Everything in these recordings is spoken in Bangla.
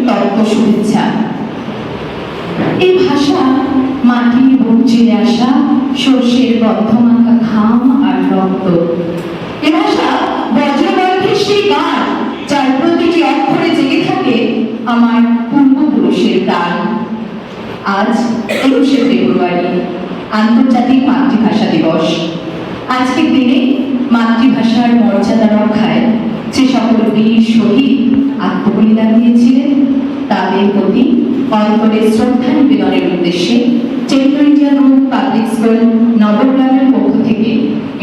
তত্ত্ব শুভেচ্ছা। এই ভাষা মাটি এবং চিরে আসা সর্ষের বদ্ধমাখা ঘাম আর রক্ত। এ ভাষা বজ্রবর্ষের সেই গান যার প্রতিটি অক্ষরে জেগে থাকে আমার পূর্বপুরুষের গান। আজ 21শে ফেব্রুয়ারি, আন্তর্জাতিক মাতৃভাষা দিবস। আজকের দিনে মাতৃভাষার মর্যাদা রক্ষায় যে সকল বীর শহীদ আত্মবলিদান দিয়েছিলেন তাদের প্রতি অন্তরে শ্রদ্ধা নিবেদনের উদ্দেশ্যে চেতন ইন্ডিয়া গ্রুপ পাবলিক স্কুল নবগ্রামের পক্ষ থেকে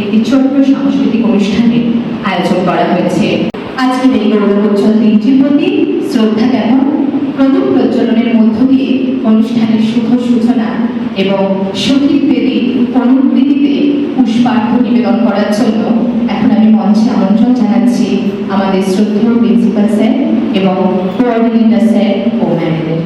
একটি ছোট্ট সাংস্কৃতিক অনুষ্ঠানের আয়োজন করা হয়েছে। আজকের এই গৌরবোজ্জ্বল দিনটির প্রতি শ্রদ্ধা জ্ঞাপন, প্রদীপ প্রজ্বলনের মধ্য দিয়ে অনুষ্ঠানের শুভ সূচনা এবং শহীদদের অনুকৃতিতে পুষ্পার্ঘ্য নিবেদন করার জন্য এখন আমি মঞ্চে আমন্ত্রণ জানাচ্ছি আমাদের শ্রদ্ধেয় প্রিন্সিপাল স্যার এবং কোঅর্ডিনেটর স্যার ও ম্যামদের।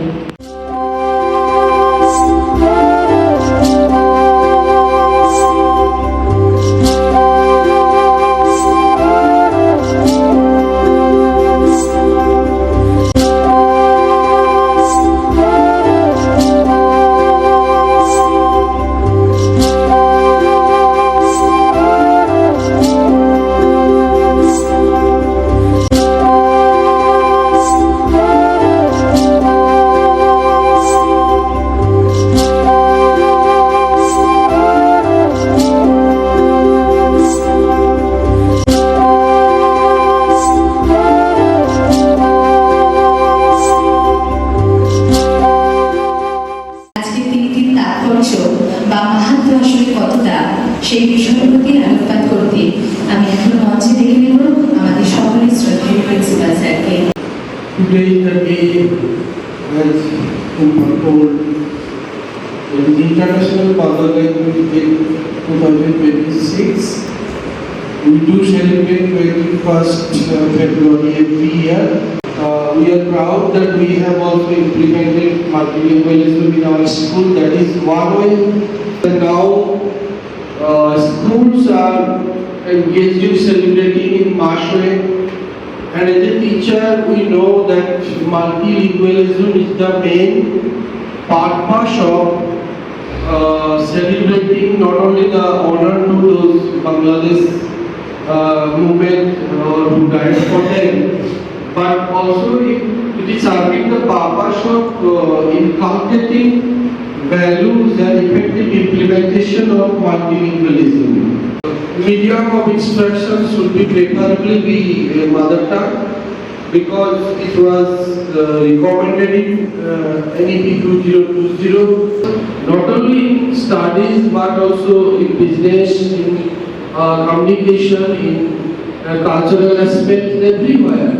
বা মাহাত্ম্য আসলে কতটা সেই বিষয়ের প্রতি আলোকপাত করতে আমি এখন মঞ্চে ডেকে নেব আমাদের সকলের শ্রদ্ধেয় প্রিন্সিপাল স্যারকে। Today is the day, as told, it is International Mother Language Day 2026. We do celebrate 21st February every year. We are proud that we have also implemented multilingualism in our school. That is one way. And now schools are engaged in celebrating in mass way. And as a teacher, we know that multilingualism is the main purpose of celebrating not only the honor to those Bangladesh movement who died for them, but also it is serving the purpose of inculcating values and effective implementation of multilingualism. Medium of instruction should be preferably mother tongue because it was recommended in NEP 2020, not only in studies but also in business, in communication, in cultural aspects, everywhere.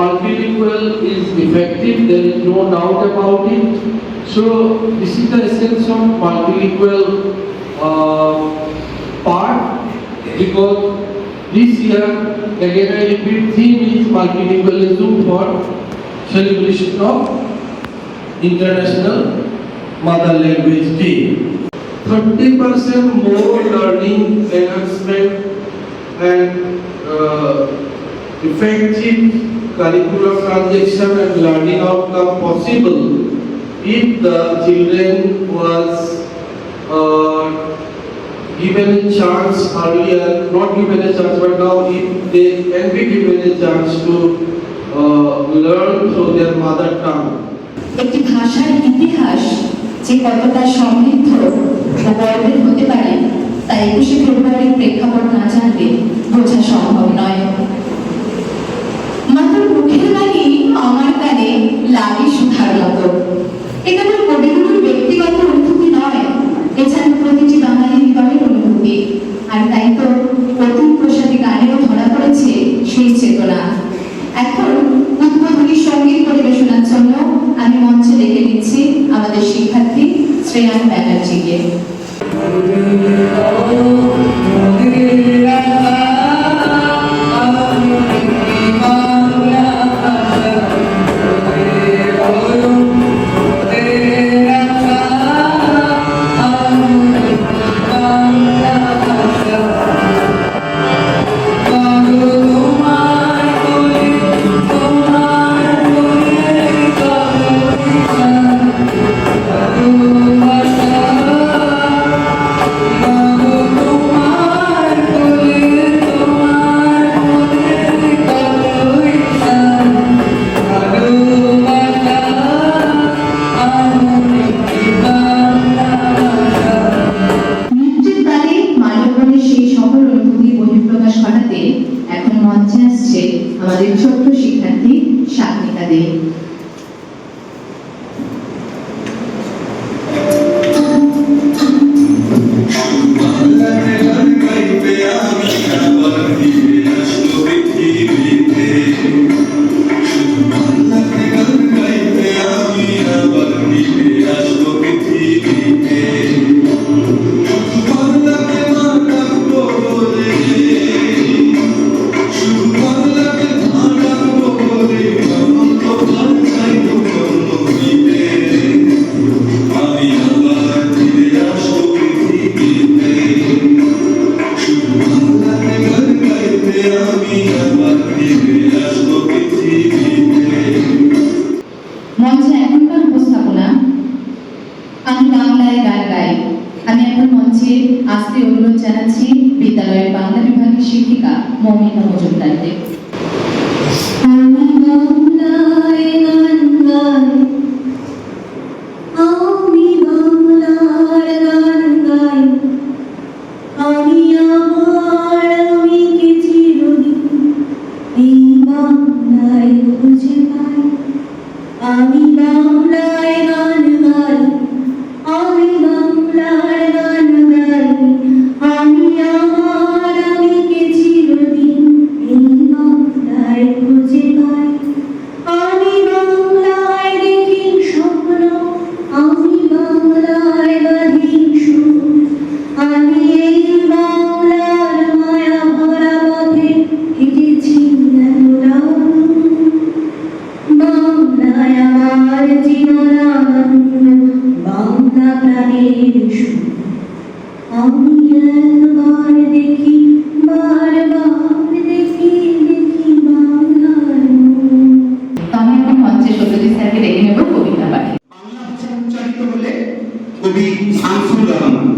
Multilingual is effective, there is no doubt about it. So this is the essence of multilingual part, because this year again I repeat, theme is multilingualism for celebration of International Mother Language Day. 30% more learning, enhancement and effective curriculum transaction and learning outcome possible if the children was given a chance earlier, not given a chance, but now if they can be given a chance to learn through their mother tongue. একটি ভাষার ইতিহাস যে কতটা সমৃদ্ধ ও গর্বের হতে পারে তা 21শে ফেব্রুয়ারির প্রেক্ষাপট না জানলে বোঝা সম্ভব নয়। মাত্র মুখের বাণী আমার কানে লাগে সুধার মতো। এ কেবল কবিগুরুর ব্যক্তিগত অনুভূতি নয়, এছাড়া প্রতিটি বাঙালি হৃদয়ের অনুভূতি। আর তাই তো অতুল প্রসাদী গানেও ধরা পড়েছে সেই চেতনা। এখন উদ্বোধনী সঙ্গীত পরিবেশনার জন্য আমি মঞ্চে ডেকে নিচ্ছি আমাদের শিক্ষার্থী শ্রেয়ান ব্যানার্জিকে। মঞ্চে এখনকার উপস্থাপনা, আমি বাংলায় গান গাই। আমি এখন মঞ্চে আসতে অনুরোধ জানাচ্ছি বিদ্যালয়ের বাংলা বিভাগের শিক্ষিকা মৌমিতা মজুমদারকে। আমি বাংলায় গান গাই, আমি বাংলার গান গাই, আমি আমার আমিকে চিরদিন এই বাংলায় খুঁজে পাই। আমি বাংলায় গান গাই, আমি বাংলার গান গাই, আমি আমার আমিকে চিরদিন এই বাংলায় খুঁজে পাই। আমি বাংলায় দেখি স্বপ্ন, আমি বাংলায় বাঁধি সুর, আমি এই বাংলার মায়া ভরা পথে হেঁটেছি বাংলায় আমার জীবনানন্দ, বাংলা প্রাণের সুর। আমি একবার দেখি, বারবার দেখি, দেখি বাংলার মন। তো আমি এখন মঞ্চে সত্যজিৎ স্যারকে ডেকে নেব কবিতা পাঠে। বাংলা ভাষা উচ্চারিত হলে কবি শামসুর রহমান,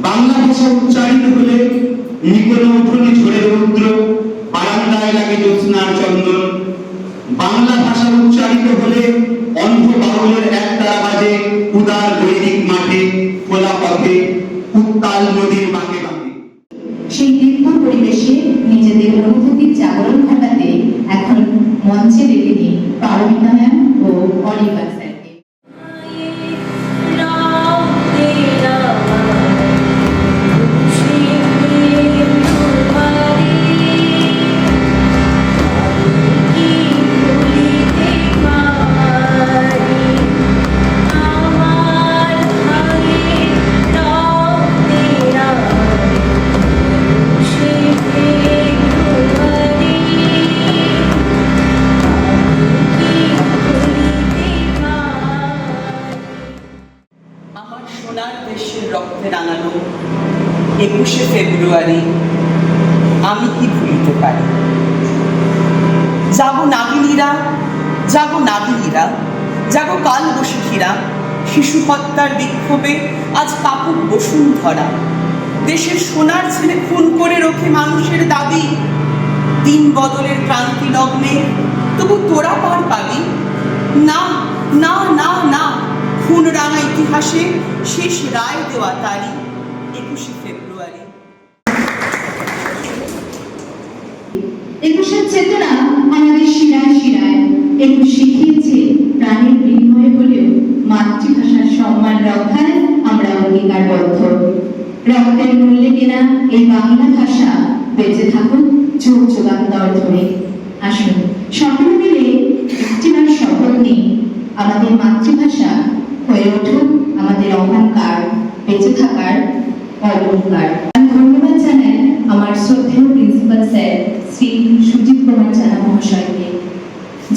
বাংলা ভাষা উচ্চারিত হলে নিকট উঠোনে ঝরে রৌদ্র, বারান্দায় লাগে জ্যোৎস্নার চন্দন। বাংলা ভাষা উচ্চারিত হলে অন্ধ বাউলের একতারা বাজে উদার বৈদিক মাঠে, খোলা পথে, উত্তাল নদীর বাঁকে বাঁকে। সেই দীর্ঘ পরিবেশে নিজেদের অনুভূতির জাগরণ ঘটাতে এখন মঞ্চে ডেকে নিই পারমিতা ম্যাম ও অনির্বাণ স্যারকে। রাম তেরা খুশি তোমারি, কি ভুলিতে পারি আমার ভাগে। রাম তেরা খুশি তোমারি, আমার সোনার দেশের রক্তে রাঙানো 21শে ফেব্রুয়ারি আমি কি ভুলিতে পারি। জাগো নাগিনীরা, জাগো নাগিনীরা, জাগো কাল বৈশাখীরা, শিশু হত্যার বিক্ষোভে আজ কাপুক বসুন্ধরা। দেশের সোনার ছেলে খুন করে রোখে মানুষের দাবি। দিন বদলের ক্রান্তি লগ্নে তবু তোরা পার পাবি না, না, না, না। খুন রাঙা ইতিহাসে শেষ রায় দেওয়া তারিখ 21শে ফেব্রুয়ারি। একুশের চেতনা আমাদের শিরায় শিরায়, একুশ শিখিয়েছে প্রাণের বিনিময়ে হলেও মাতৃভাষার সম্মান রক্ষায় আমরা অঙ্গীকারবদ্ধ। রক্তের মূল্যে কেনা এই বাংলা ভাষা বেঁচে থাকুক যুগ যুগান্তর ধরে। আসুন সকলে মিলে একটিবার শপথ নিই, আমাদের মাতৃভাষা হয়ে উঠুক আমাদের অহংকার, বেঁচে থাকার অলংকার। আমি ধন্যবাদ জানাই আমার শ্রদ্ধেয় প্রিন্সিপাল স্যার শ্রী সুজিত কুমার জানা মহাশয়কে,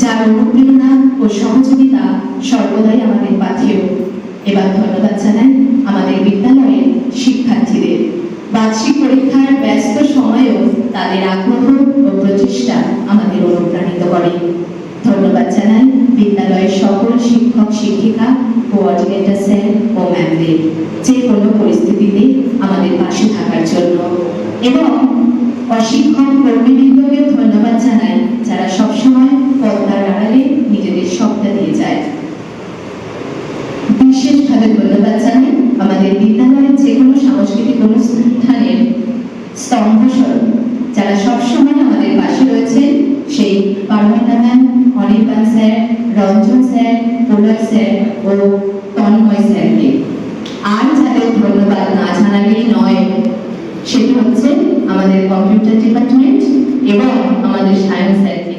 যার অনুপ্রেরণা ও সহযোগিতা সর্বদাই আমাদের পাথেয়। এবার ধন্যবাদ জানাই আমাদের বিদ্যালয়ের শিক্ষার্থীদের। বার্ষিক পরীক্ষার ব্যস্ত সময়েও তাদের আগ্রহ ও প্রচেষ্টা আমাদের অনুপ্রাণিত করে। ধন্যবাদ জানাই বিদ্যালয়ের সকল শিক্ষক শিক্ষিকা, কোঅর্ডিনেটর স্যার ও ম্যামদের যে কোনো পরিস্থিতিতে আমাদের পাশে থাকার জন্য, এবং অশিক্ষক কর্মীবৃন্দকে ধন্যবাদ জানাই যারা সবসময় পর্দার আড়ালে নিজেদের সবটা দিয়ে যায়। বিশেষভাবে ধন্যবাদ জানাই আমাদের বিদ্যালয়ের যে কোনো সাংস্কৃতিক অনুষ্ঠানের স্তম্ভস্বরূপ যারা সবসময় আমাদের পাশে রয়েছে, সেই পারমিতা ম্যাম, অনির্বাণ রঞ্জন স্যার, পোলার স্যার ও তন্ময় স্যারকে। আর যাদের ধন্যবাদ না জানালেই নয়, সেটা হচ্ছে আমাদের কম্পিউটার ডিপার্টমেন্ট এবং আমাদের সায়েন্স স্যারকে।